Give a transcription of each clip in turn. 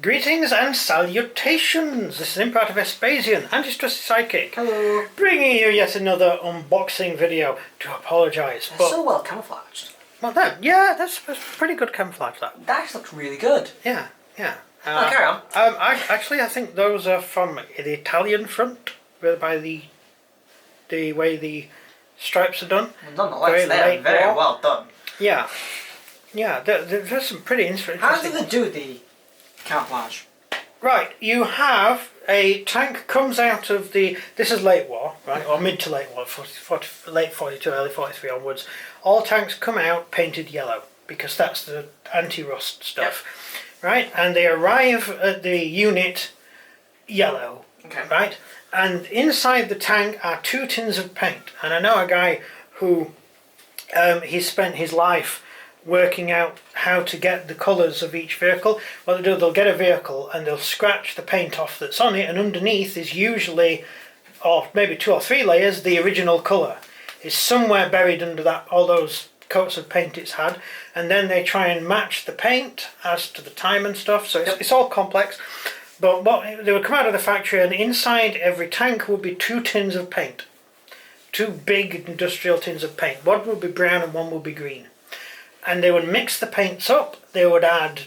Greetings and salutations! This is Imperator Vespasian, Anti-Trusty Sidekick. Hello. Bringing you yet another unboxing video. Do apologise, They're but... so well camouflaged. Well, that's pretty good camouflage, that. That actually looks really good. Yeah. Carry on. I think those are from the Italian front, by the way the stripes are done. Well, nonetheless, they're very well done. Yeah, there's some pretty interesting... How do they do the camouflage? Right, you have a tank comes out of the... This is late war, right, or mid to late war, late 42, early 43 onwards. All tanks come out painted yellow, because that's the anti-rust stuff, right? And they arrive at the unit yellow, right? And inside the tank are 2 tins of paint. And I know a guy who, he spent his life working out how to get the colours of each vehicle. What they do, they'll get a vehicle and they'll scratch the paint off that's on it, and underneath is usually, or maybe 2 or 3 layers, the original colour is somewhere buried under that, all those coats of paint it's had, and then they try and match the paint as to the time and stuff, so it's all complex. But they would come out of the factory, and inside every tank would be 2 tins of paint. 2 big industrial tins of paint. One would be brown and one would be green. And they would mix the paints up, they would add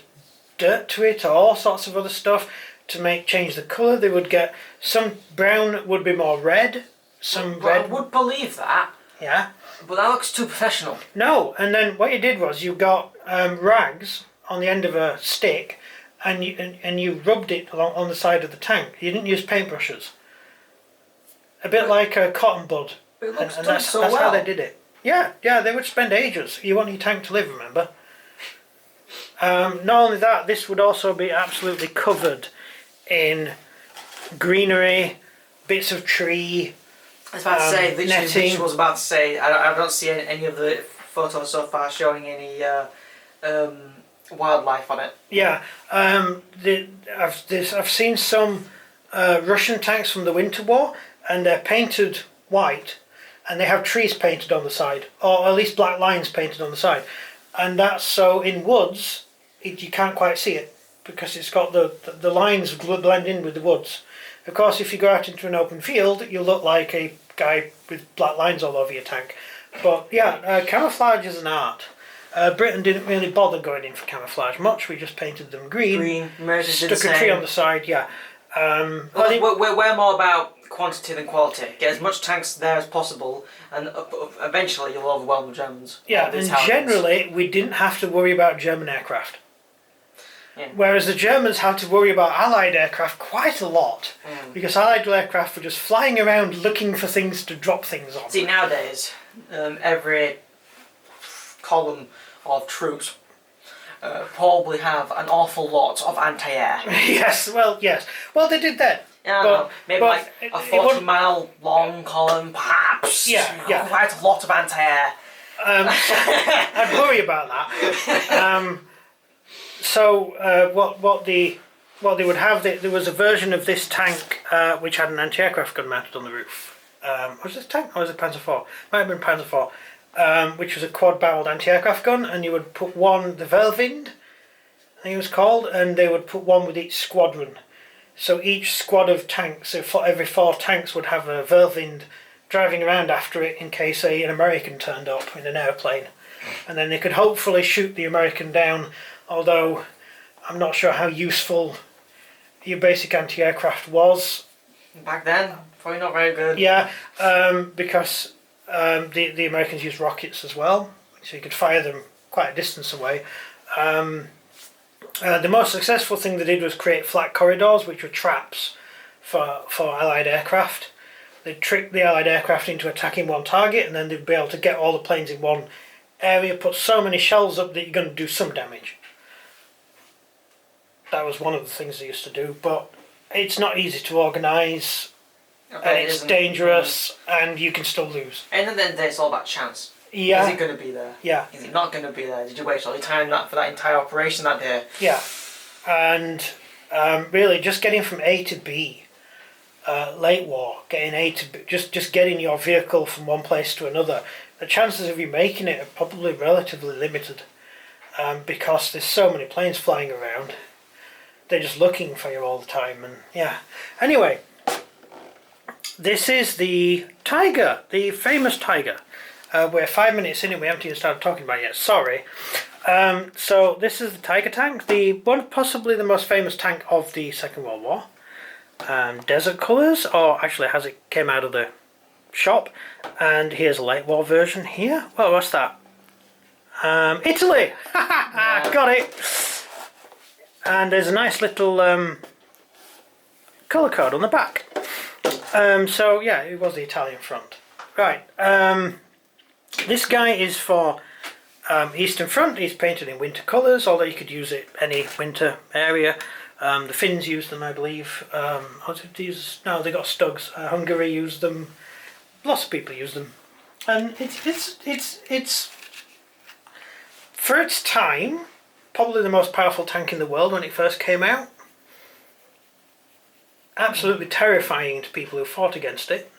dirt to it or all sorts of other stuff to change the colour. They would get some brown would be more red, some red... I would believe that. Yeah. But that looks too professional. No, and then what you did was you got rags on the end of a stick and you rubbed it along on the side of the tank. You didn't use paintbrushes. A bit like a cotton bud. It looks and done that's so well. how they did it. Yeah, they would spend ages. You want your tank to live, remember? Not only that, this would also be absolutely covered in greenery, bits of tree, I was about to say, netting. I was about to say, I don't see any of the photos so far showing any wildlife on it. Yeah, I've seen some Russian tanks from the Winter War, and they're painted white, and they have trees painted on the side, or at least black lines painted on the side, and that's so in woods you can't quite see it because it's got the lines blend in with the woods. Of course, if you go out into an open field, you look like a guy with black lines all over your tank. But yeah, camouflage is an art. Britain didn't really bother going in for camouflage much. We just painted them green. Stuck a tree on the side. Yeah. We're more about quantity than quality. Get as much tanks there as possible, and eventually you'll overwhelm the Germans. Yeah, and generally we didn't have to worry about German aircraft. Yeah. Whereas the Germans had to worry about Allied aircraft quite a lot, because Allied aircraft were just flying around looking for things to drop things on. See, nowadays, every column of troops probably have an awful lot of anti-air. Yes. Well, they did that. Yeah, maybe like a 40-mile long column, perhaps. Yeah. Quite a lot of anti-air. I'd worry about that. So what they would have, there was a version of this tank which had an anti-aircraft gun mounted on the roof. Was this tank or was it Panzer IV? Might have been Panzer IV, which was a quad-barreled anti-aircraft gun, and you would put one, the Weltwind, I think it was called, and they would put one with each squadron. So each squad of tanks, so every 4 tanks would have a Weltwind driving around after it in case an American turned up in an airplane. And then they could hopefully shoot the American down, although I'm not sure how useful your basic anti-aircraft was. Back then, probably not very good. Yeah, because the Americans used rockets as well, so you could fire them quite a distance away. The most successful thing they did was create flat corridors, which were traps for Allied aircraft. They'd trick the Allied aircraft into attacking one target, and then they'd be able to get all the planes in one area, put so many shells up that you're going to do some damage. That was one of the things they used to do, but it's not easy to organise, and it's dangerous, and you can still lose. And then it's all about chance. Yeah. Is it going to be there? Yeah. Is it not going to be there? Did you waste all your time for that entire operation that day? Yeah. And really just getting from A to B, late war, getting A to B, just getting your vehicle from one place to another, the chances of you making it are probably relatively limited, because there's so many planes flying around. they're just looking for you all the time, and yeah. Anyway, this is the Tiger, the famous Tiger. We're 5 minutes in and we haven't even started talking about it yet. Sorry. So this is the Tiger tank, the one possibly the most famous tank of the Second World War. Desert colours, or actually has it came out of the shop. And here's a late war version here. Well, what's that? Italy. Got it. And there's a nice little colour code on the back. So yeah, it was the Italian front. Right. This guy is for Eastern Front. He's painted in winter colours, although you could use it any winter area. The Finns used them, I believe. No, they got Stugs. Hungary used them. Lots of people use them, and it's for its time probably the most powerful tank in the world when it first came out. Absolutely terrifying to people who fought against it.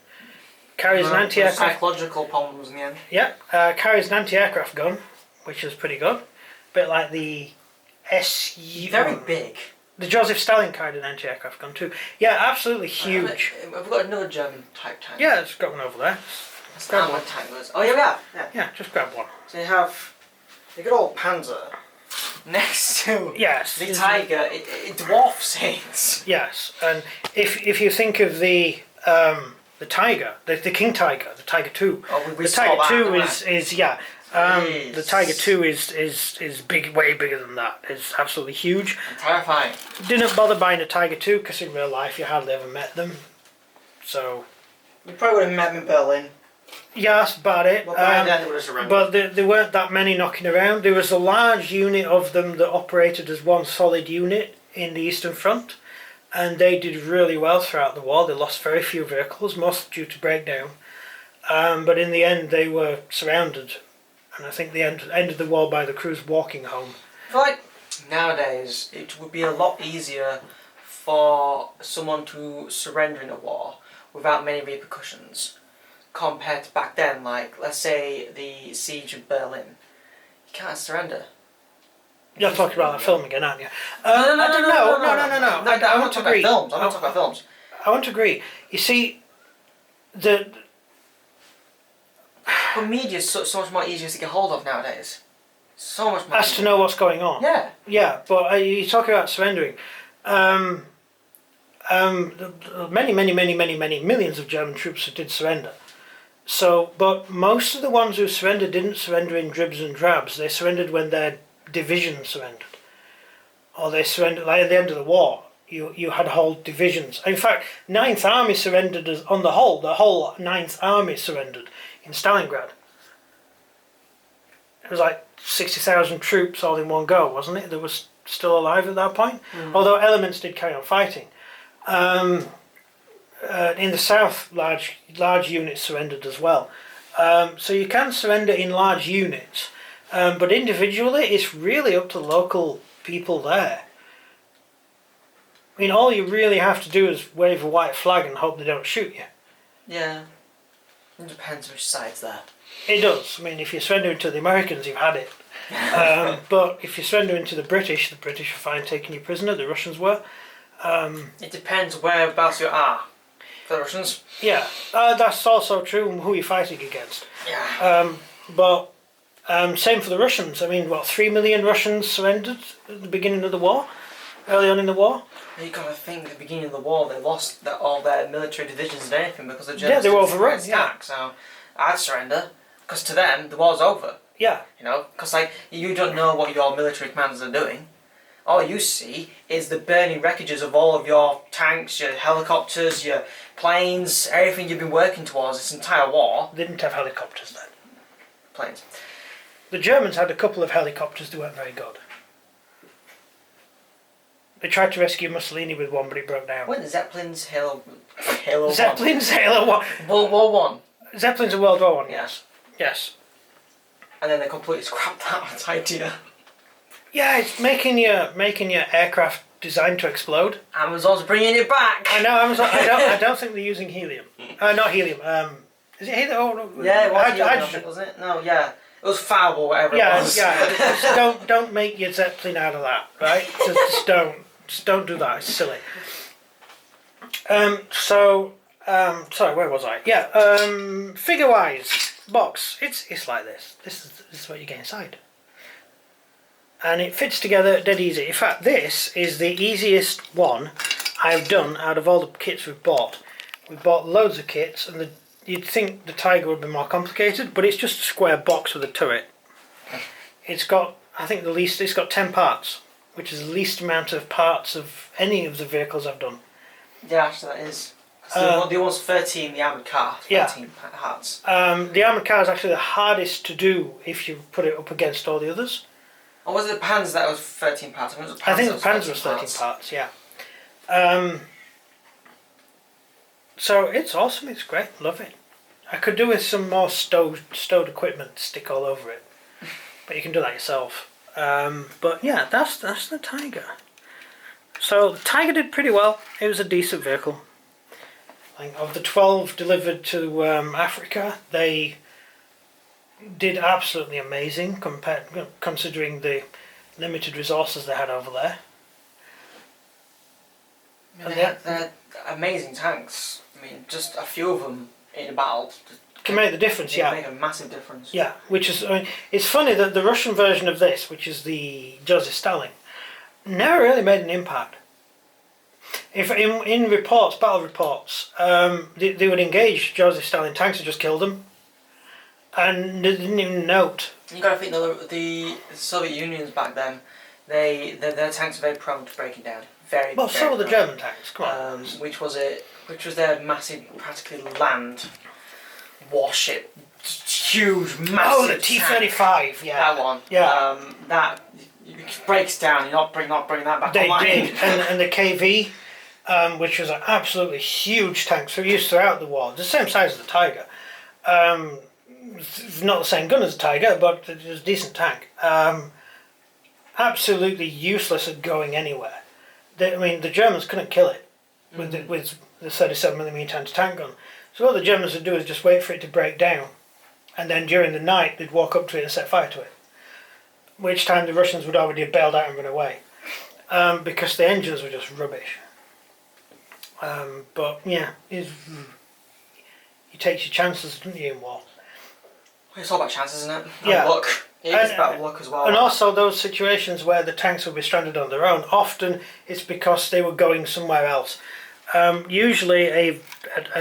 Carries an anti-aircraft. Psychological problems in the end. Yeah, carries an anti-aircraft gun, which is pretty good. Bit like the SU. Very big. The Joseph Stalin carried an anti-aircraft gun too. Yeah, absolutely huge. We've got another German type tank. Yeah, it's got one over there. That's grab one tank was. Oh yeah, we have. Yeah. Yeah, just grab one. So you have the good old Panzer next to yes the Tiger. It dwarfs it. Yes, and if you think of the Tiger, the King Tiger, the Tiger 2. Oh, we the saw Tiger that, 2 didn't is yeah. The Tiger 2 is big, way bigger than that. It's absolutely huge. And terrifying. Didn't bother buying a Tiger 2 because in real life you hardly ever met them. So. You probably would have met them in Berlin. Yeah, that's about it. Well, by then they would have surrendered. But there weren't that many knocking around. There was a large unit of them that operated as one solid unit in the Eastern Front, and they did really well throughout the war. They lost very few vehicles, most due to breakdown. But in the end, they were surrounded, and I think they ended the war by the crews walking home. I feel like nowadays it would be a lot easier for someone to surrender in a war without many repercussions compared to back then. Like, let's say the siege of Berlin. You can't surrender. You're talking about that film again, aren't you? No. I want to agree. Films. I'm not talking about films. I want to agree. You see, But media is so much more easier to get hold of nowadays. So much more. as to know what's going on. Yeah. Yeah, but you talk about surrendering. Many millions of German troops did surrender. So, but most of the ones who surrendered didn't surrender in dribs and drabs. They surrendered when their division surrendered, or they surrendered like at the end of the war. You had whole divisions. In fact, 9th Army surrendered on the whole. The whole 9th Army surrendered in Stalingrad. It was like 60,000 troops all in one go, wasn't it? That was still alive at that point. Although elements did carry on fighting. In the south, large units surrendered as well. So you can surrender in large units, but individually, it's really up to the local people there. I mean, all you really have to do is wave a white flag and hope they don't shoot you. Yeah. It depends which side's there. It does. I mean, if you're surrendering to the Americans, you've had it. But if you're surrendering to the British were fine taking you prisoner. The Russians were. It depends whereabouts you are. For the Russians. Yeah, that's also true. Who you're fighting against. Yeah. But same for the Russians. I mean, 3 million Russians surrendered at the beginning of the war, early on in the war. You got to think at the beginning of the war they lost all their military divisions and everything because the Germans they were overrun. Yeah. So I'd surrender because to them the war's over. Yeah. You know, because like you don't know what your military commanders are doing. All you see is the burning wreckages of all of your tanks, your helicopters, your planes, everything you've been working towards this entire war. They didn't have helicopters then. Planes. The Germans had a couple of helicopters that weren't very good. They tried to rescue Mussolini with one, but it broke down. When the Zeppelins, Halo Zeppelins, Halo 1. World War One. Zeppelins are World War One, Yeah. yes. Yes. And then they completely scrapped that idea. Yeah, it's making your aircraft designed to explode. Amazon's bringing it back. I know. I don't think they're using helium. Not helium. Is it helium? Oh, no. Yeah, it was helium, hydrogen. wasn't it? No, yeah. It was foul or whatever it Yeah, was. yeah. Just don't make your Zeppelin out of that, right? Just don't. Just don't do that. It's silly. Sorry, where was I? Yeah. Figure-wise, box. It's like this. This is what you get inside. And it fits together dead easy. In fact, this is the easiest one I've done out of all the kits we've bought. We've bought loads of kits, and you'd think the Tiger would be more complicated, but it's just a square box with a turret. It's got, I think it's got 10 parts, which is the least amount of parts of any of the vehicles I've done. Yeah, actually that is. The one's 13, the armoured car, 13 parts. The armoured car is actually the hardest to do if you put it up against all the others. Or was it the Panzer that was 13 parts? I think the Panzer was 13 parts, yeah. So it's awesome, it's great, love it. I could do with some more stowed equipment to stick all over it. But you can do that yourself. But yeah, that's the Tiger. So the Tiger did pretty well. It was a decent vehicle. I think of the 12 delivered to Africa, they did absolutely amazing considering the limited resources they had over there. I mean, they're amazing tanks. I mean, just a few of them in a battle can make the difference, yeah. Make a massive difference. Yeah, which is, I mean, it's funny that the Russian version of this, which is the Joseph Stalin, never really made an impact. If in reports, battle reports, they would engage Joseph Stalin tanks and just kill them, and they didn't even note. You got to think the Soviet Unions back then, their tanks were very prone to breaking down. Very Well, very so were the prone. German tanks. Come on. Which was their massive, practically land warship, huge, massive. Oh, the T-35, yeah. That one. Yeah. That it breaks down. You're not bringing that back They online. did, and the KV, which was an absolutely huge tank, so used throughout the war, the same size as the Tiger. Not the same gun as the Tiger, but it was a decent tank. Absolutely useless at going anywhere. The Germans couldn't kill it with the 37mm anti-tank gun. So what the Germans would do is just wait for it to break down, and then during the night they'd walk up to it and set fire to it. Which time the Russians would already have bailed out and run away, because the engines were just rubbish. But yeah, you take your chances, don't you, in war? It's all about chances, isn't it? Yeah. And luck. It is about luck as well. And also those situations where the tanks would be stranded on their own, often it's because they were going somewhere else. Usually a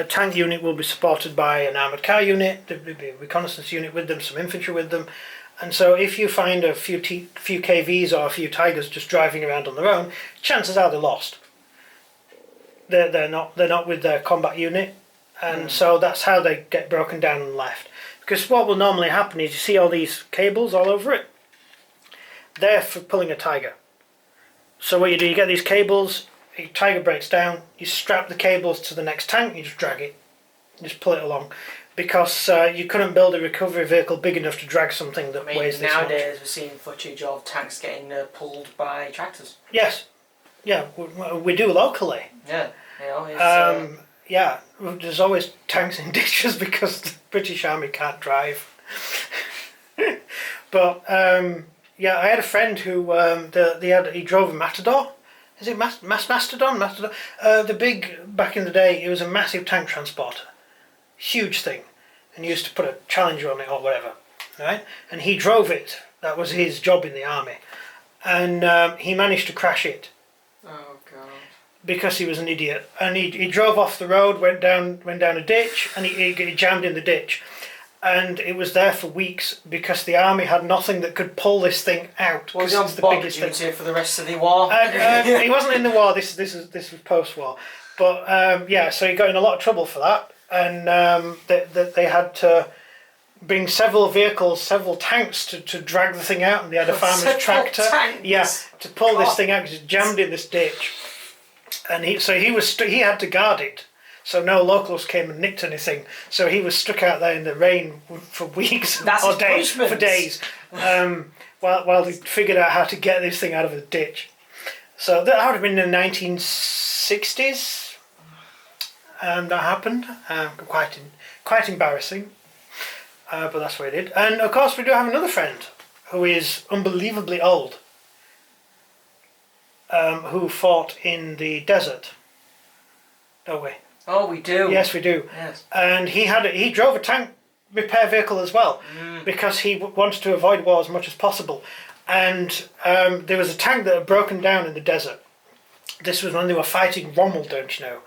tank unit will be supported by an armoured car unit, there will be a reconnaissance unit with them, some infantry with them, and so if you find a few KVs or a few Tigers just driving around on their own, chances are they're lost. They're not with their combat unit, and so that's how they get broken down and left. Because what will normally happen is you see all these cables all over it. They're for pulling a Tiger. So what you do, you get these cables, a Tiger breaks down, you strap the cables to the next tank, you just drag it, you just pull it along. Because you couldn't build a recovery vehicle big enough to drag something that weighs this much. Nowadays we're seeing footage of tanks getting pulled by tractors. Yes, yeah, we do locally. Yeah, you know, it's, yeah, there's always tanks in ditches because the British Army can't drive. But yeah, I had a friend who he drove a Matador. Is it Mastodon? The big, back in the day, it was a massive tank transporter, huge thing, and he used to put a Challenger on it or whatever, right? And he drove it. That was his job in the army, and he managed to crash it. Oh God. Because he was an idiot, and he drove off the road, went down a ditch, and he jammed in the ditch, and it was there for weeks because the army had nothing that could pull this thing out. Was he on the bomb biggest duty thing for the rest of the war? He wasn't in the war. This was post-war, but yeah, so he got in a lot of trouble for that, and they had to bring several vehicles, several tanks to drag the thing out, and they had a farmer's tractor, to pull this thing out because it jammed in this ditch. And he had to guard it, so no locals came and nicked anything. So he was stuck out there in the rain for weeks or days, for days, while they figured out how to get this thing out of the ditch. So that would have been in the 1960s, and that happened. Quite embarrassing, but that's what it did. And of course, we do have another friend who is unbelievably old. who fought in the desert, don't we? Oh, we do. Yes, we do. Yes. And he drove a tank repair vehicle as well, because he wanted to avoid war as much as possible. And there was a tank that had broken down in the desert. This was when they were fighting Rommel, don't you know?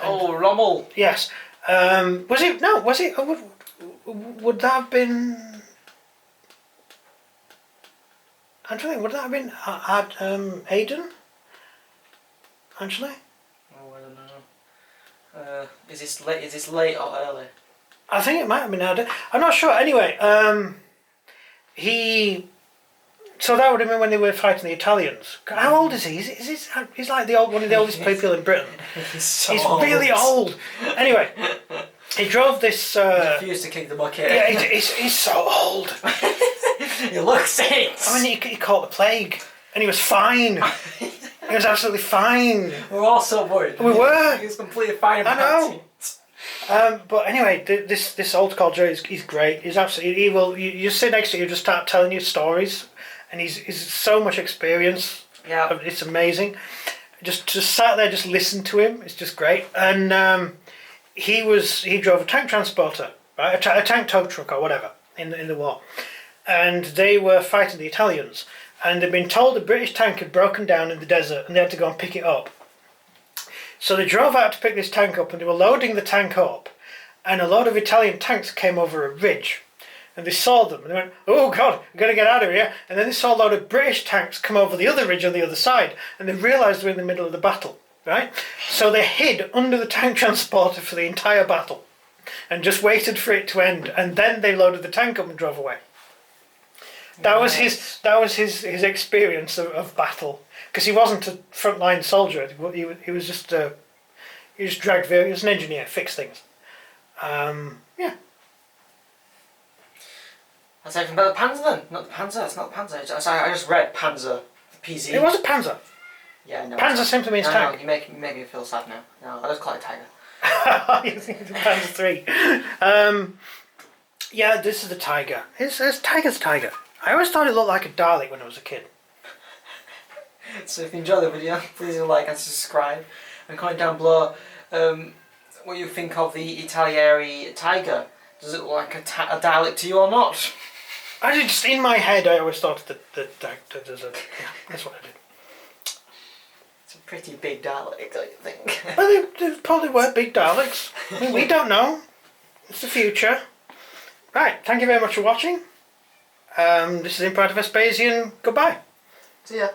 Oh, Rommel. Yes. Was it? No, was it? Would that have been? I'm trying to think. Would that have been Aden? Actually, Oh, I don't know. Is this late or early? I think it might have been Aden. I'm not sure. Anyway, he. So that would have been when they were fighting the Italians. How old is he? He's like one of the oldest people in Britain. He's Really old. Anyway, he drove this. He refused to kick the bucket. Yeah, he's so old. He looks it. I mean, he caught the plague, and he was fine. He was absolutely fine. We're all so worried. We were. He was completely fine about know. it. But anyway, this old codger he's great. He's absolutely. He will. You sit next to him, he'll just start telling you stories, and he's so much experience. Yeah. It's amazing. Just sat there, just listen to him. It's just great. And he drove a tank transporter, right? A tank tow truck or whatever in the war, and they were fighting the Italians. And they'd been told the British tank had broken down in the desert, and they had to go and pick it up. So they drove out to pick this tank up, and they were loading the tank up, and a load of Italian tanks came over a ridge, and they saw them, and they went, "Oh God, we've got to get out of here!" And then they saw a load of British tanks come over the other ridge on the other side, and they realised they were in the middle of the battle, right? So they hid under the tank transporter for the entire battle, and just waited for it to end, and then they loaded the tank up and drove away. That was his experience of battle, because he wasn't a frontline soldier. He was just he just dragged vehicles. He was an engineer, fixed things. Yeah. That's everything about the Panzer then. Not the Panzer. It's not the Panzer. I just read Panzer. The PZ. It was a Panzer. Yeah, no. Panzer simply means tank. No, you make me feel sad now. No, I just call it Tiger. You think it's a Panzer 3. Yeah, this is the Tiger. It's Tiger's Tiger. I always thought it looked like a Dalek when I was a kid. So if you enjoy the video, please like and subscribe, and comment down below what you think of the Italeri Tiger. Does it look like a Dalek to you or not? Just in my head, I always thought that there's a. Yeah, that's what I did. It's a pretty big Dalek, don't you think? Well, they probably were big Daleks. I mean, we don't know. It's the future. Right, thank you very much for watching. This is Imperator Vespasian. Goodbye. See ya.